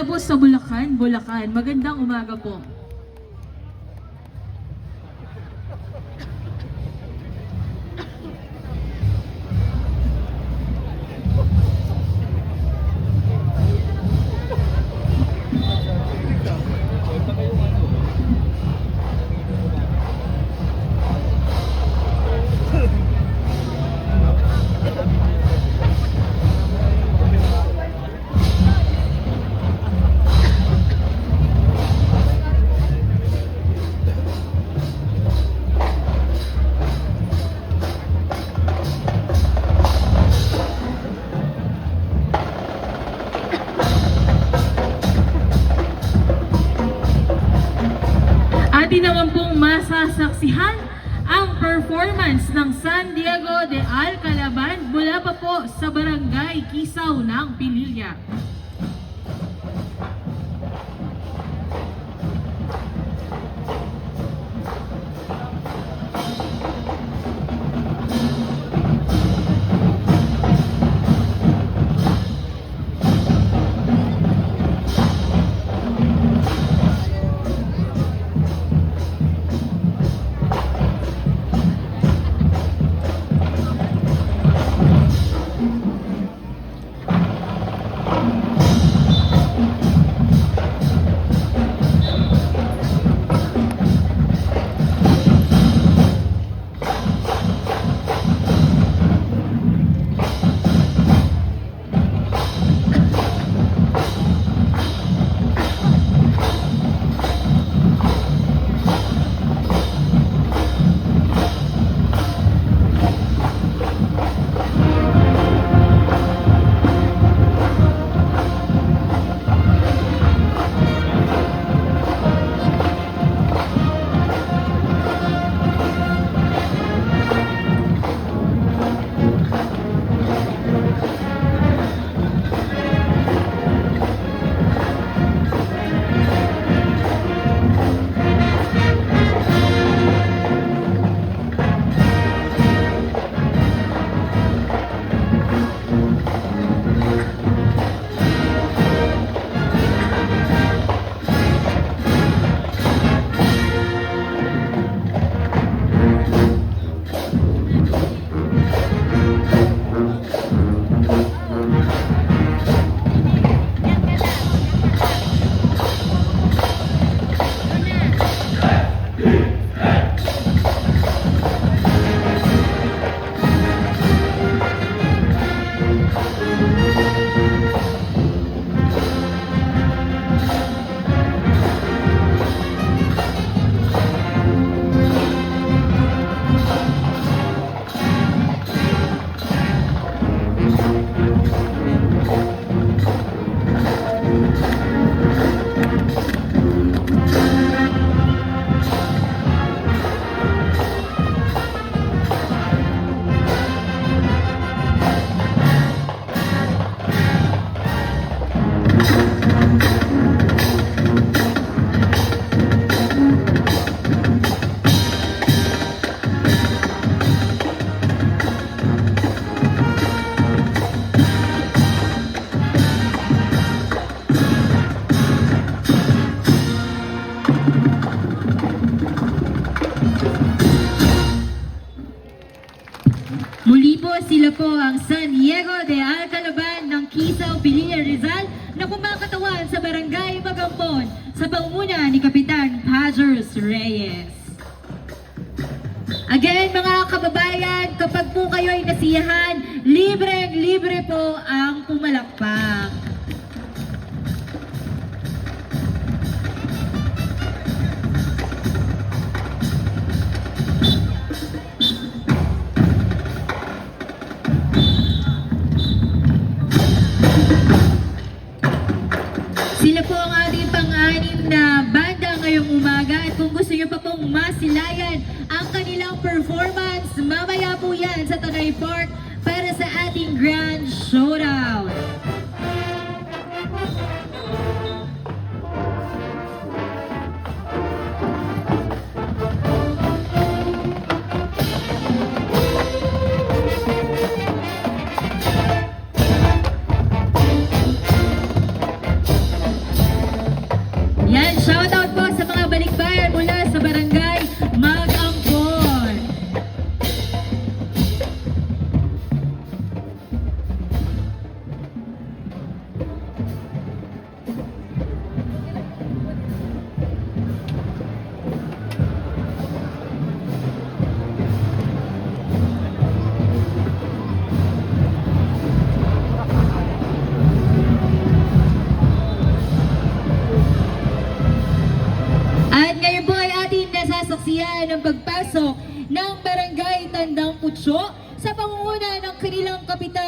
Po sa Bulacan, Magandang umaga po. Atin naman pong masasaksihan ang performance ng San Diego de Alcalaban mula pa po sa Barangay Kisaw ng Pililla. Muli po sila po ang San Diego de Alcalaban ng Kisaw, Pililla, Rizal na kumakatawan sa Barangay Magampon sa pangunguna ni Kapitan Pazers Reyes. Again mga kababayan, kapag po kayo ay nasiyahan, libre po ang pumalakpak. Sila po ang ating pang-anim na banda ngayong umaga at kung gusto nyo pa pong masilayan ang kanilang performance, mamaya po yan sa Tanay Park para sa ating Grand Showdown. Shoutout po sa mga balikbayan mula sa Barangay Mag-Angkor. At ngayon po ay ating nasasaksiyan ang pagpasok ng Barangay Tandang Putsyo sa pangunguna ng kanilang kapitan.